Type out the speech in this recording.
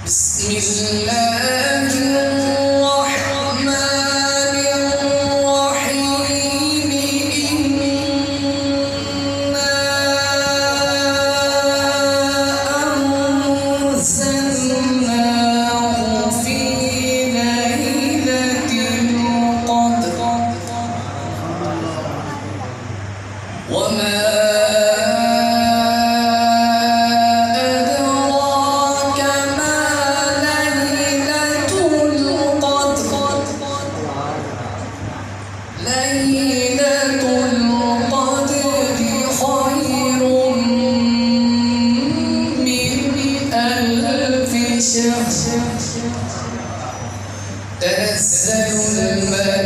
بسم الله الرحمن الرحيم إنا أنزلناه في ليلة القدر وما ليلة القدر خير من ألف شهر تنزل الملائكة